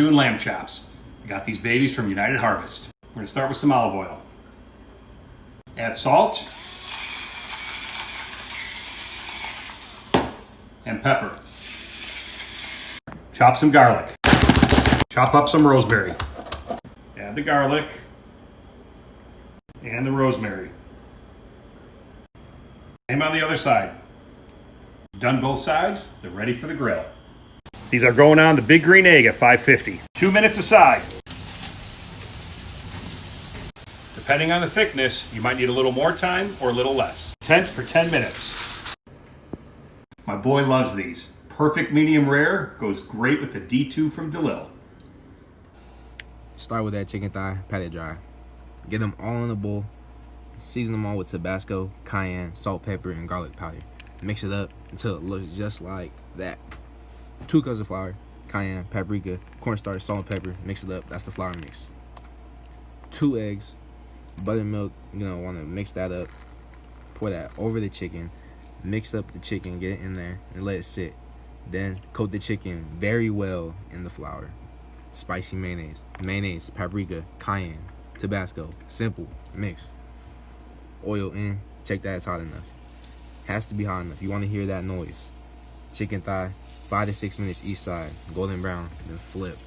doing lamb chops. I got these babies from United Harvest. We're gonna start with some olive oil. Add salt and pepper. Chop some garlic. Chop up some rosemary. Add the garlic and the rosemary. Same on the other side. Done both sides, they're ready for the grill. These are going on the big green egg at 550. 2 minutes aside. Depending on the thickness, you might need a little more time or a little less. Tent for 10 minutes. My boy loves these. Perfect medium rare, goes great with the D2 from 𝗬𝗏. Start with that chicken thigh, pat it dry. Get them all in a bowl. Season them all with Tabasco, cayenne, salt, pepper, and garlic powder. Mix it up until it looks just like that. 2 cups of flour, cayenne, paprika, cornstarch, salt, and pepper. Mix it up. That's the flour mix. 2 eggs, buttermilk. Want to mix that up. Pour that over the chicken. Mix up the chicken, get it in there, and let it sit. Then coat the chicken very well in the flour. Spicy mayonnaise, paprika, cayenne, Tabasco. Simple. Mix. Oil in. Check that it's hot enough. Has to be hot enough. You want to hear that noise. Chicken thigh, 5 to 6 minutes each side, golden brown, then flip.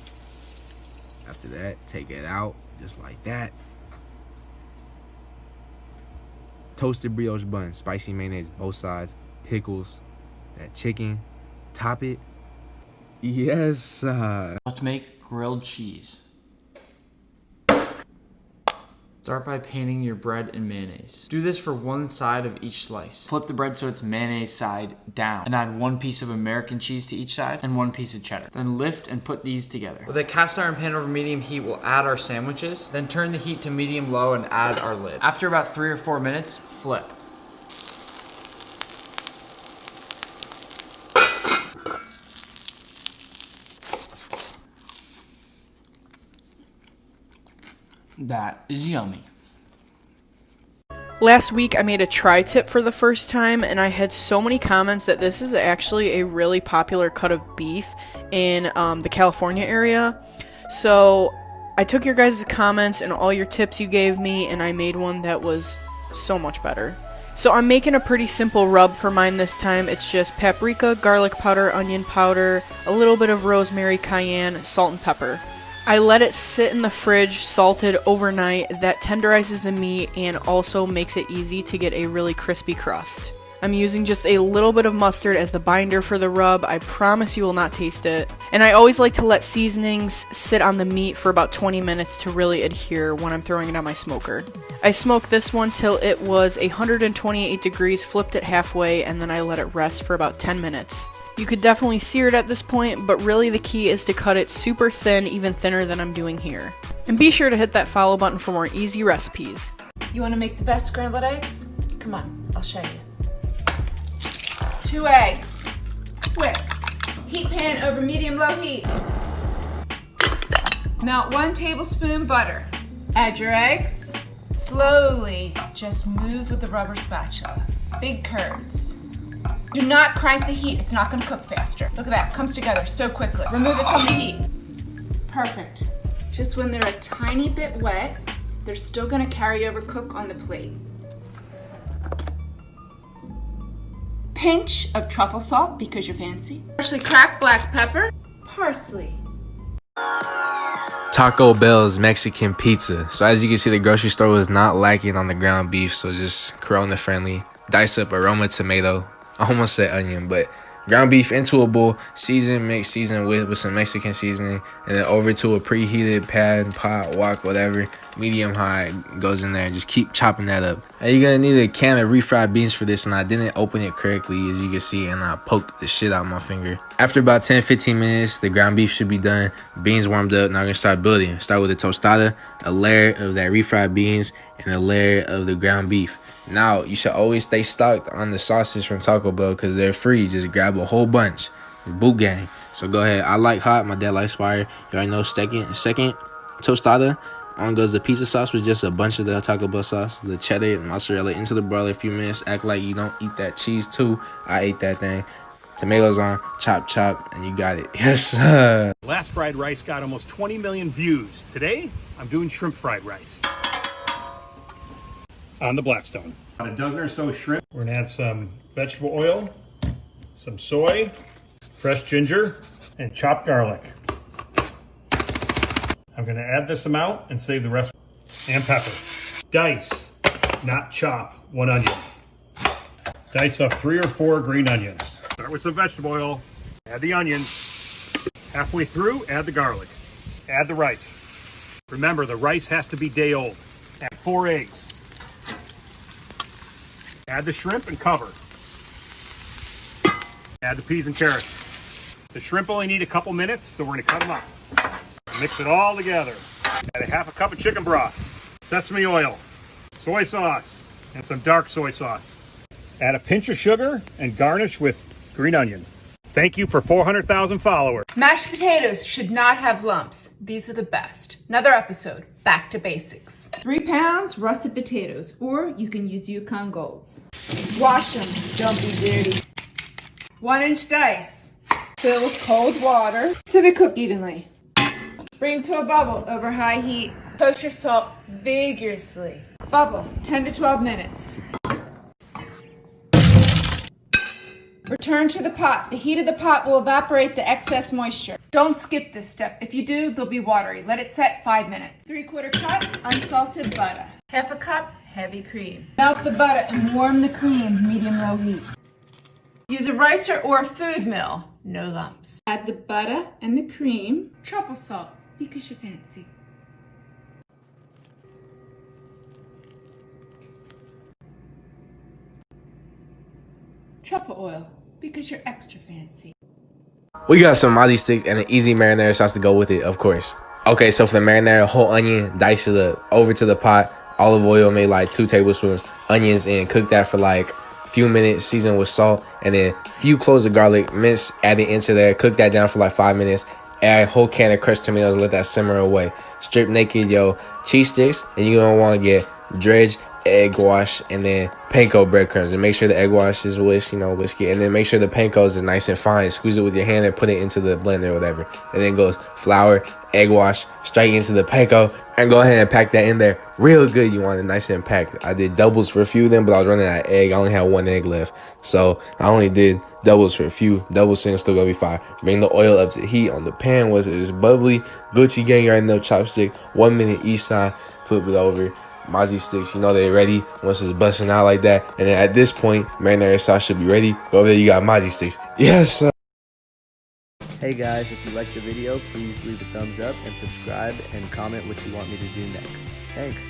After that, take it out just like that. Toasted brioche bun, spicy mayonnaise both sides, pickles, that chicken, top it. Yes. Let's make grilled cheese. Start by painting your bread in mayonnaise. Do this for one side of each slice. Flip the bread so it's mayonnaise side down and add 1 piece of American cheese to each side and 1 piece of cheddar. Then lift and put these together. With a cast iron pan over medium heat, we'll add our sandwiches. Then turn the heat to medium low and add our lid. After about 3 or 4 minutes, flip. That is yummy. Last week I made a tri-tip for the first time and I had so many comments that this is actually a really popular cut of beef in the California area. So I took your guys' comments and all your tips you gave me and I made one that was so much better. So I'm making a pretty simple rub for mine this time. It's just paprika, garlic powder, onion powder, a little bit of rosemary, cayenne, salt, and pepper. I let it sit in the fridge, salted overnight. That tenderizes the meat and also makes it easy to get a really crispy crust. I'm using just a little bit of mustard as the binder for the rub. I promise you will not taste it. And I always like to let seasonings sit on the meat for about 20 minutes to really adhere when I'm throwing it on my smoker. I smoked this one till it was 128 degrees, flipped it halfway, and then I let it rest for about 10 minutes. You could definitely sear it at this point, but really the key is to cut it super thin, even thinner than I'm doing here. And be sure to hit that follow button for more easy recipes. You want to make the best scrambled eggs? Come on, I'll show you. 2 eggs. Whisk. Heat pan over medium-low heat. Melt 1 tablespoon butter. Add your eggs. Slowly, just move with the rubber spatula. Big curds. Do not crank the heat, it's not gonna cook faster. Look at that, it comes together so quickly. Remove it from the heat. Perfect. Just when they're a tiny bit wet, they're still gonna carry over cook on the plate. Pinch of truffle salt because you're fancy. Freshly cracked black pepper. Parsley. Taco Bell's Mexican pizza. So as you can see, the grocery store was not lacking on the ground beef, so just Corona friendly. Dice up aroma tomato. I almost said onion, but ground beef into a bowl, season with some Mexican seasoning, and then over to a preheated pan, pot, wok, whatever, medium high, goes in there. Just keep chopping that up. Now you're gonna need a can of refried beans for this, and I didn't open it correctly, as you can see, and I poked the shit out of my finger. After about 10-15 minutes, the ground beef should be done. Beans warmed up. Now we're gonna start building. Start with a tostada, a layer of that refried beans, and a layer of the ground beef. Now, you should always stay stocked on the sauces from Taco Bell because they're free. Just grab a whole bunch. Boot gang. So go ahead. I like hot. My dad likes fire. You already know. Second tostada. On goes the pizza sauce with just a bunch of the Taco Bell sauce. The cheddar and mozzarella into the broiler a few minutes. Act like you don't eat that cheese too. I ate that thing. tomatoes on, chop, chop, and you got it. Yes, sir. Last fried rice got almost 20 million views. Today, I'm doing shrimp fried rice on the Blackstone. About a dozen or so shrimp. We're gonna add some vegetable oil, some soy, fresh ginger, and chopped garlic. I'm gonna add this amount and save the rest. And pepper. Dice, not chop, 1 onion. Dice up 3 or 4 green onions. Start with some vegetable oil, add the onions. Halfway through, add the garlic. Add the rice. Remember, the rice has to be day old. Add 4 eggs. Add the shrimp and cover. Add the peas and carrots. The shrimp only need a couple minutes, so we're gonna cut them up. Mix it all together. Add a half a cup of chicken broth, sesame oil, soy sauce, and some dark soy sauce. Add a pinch of sugar and garnish with green onion. Thank you for 400,000 followers. Mashed potatoes should not have lumps. These are the best. Another episode, back to basics. 3 pounds russet potatoes, or you can use Yukon Golds. Wash them, don't be dirty. 1-inch dice. Fill with cold water till they cook evenly. Bring to a bubble over high heat. Toast your salt vigorously. Bubble 10 to 12 minutes. Return to the pot. The heat of the pot will evaporate the excess moisture. Don't skip this step. If you do, they'll be watery. Let it set 5 minutes. 3/4 cup unsalted butter. 1/2 cup heavy cream. Melt the butter and warm the cream medium-low heat. Use a ricer or a food mill. No lumps. Add the butter and the cream. Truffle salt, because you're fancy. Truffle oil, because you're extra fancy. We got some Ozzy sticks and an easy marinara sauce to go with it, of course. Okay, so for the marinara, whole onion, dice it over to the pot. Olive oil, made like 2 tablespoons. Onions in, cook that for like a few minutes, season with salt. And then few cloves of garlic, mince, add it into there. Cook that down for like 5 minutes. Add a whole can of crushed tomatoes, let that simmer away. Strip naked your cheese sticks, and you're gonna want to get dredged egg wash and then panko breadcrumbs, and make sure the egg wash is whisked, whiskey, and then make sure the panko is nice and fine. Squeeze it with your hand and put it into the blender or whatever, and then goes flour, egg wash, straight into the panko, and go ahead and pack that in there real good. You want it nice and packed. I did doubles for a few of them, but I was running out of egg. I only had 1 egg left, so I only did doubles for a few. Double singles still gonna be fine. Bring the oil up to heat on the pan. Once it is bubbly, Gucci gang, right in the chopstick, 1 minute each side, flip it over. Mozzie sticks, they're ready once it's busting out like that. And then at this point, marinara sauce should be ready. Go over there, you got Mozzie sticks. Yes, sir. Hey guys, if you liked the video, please leave a thumbs up and subscribe and comment what you want me to do next. Thanks.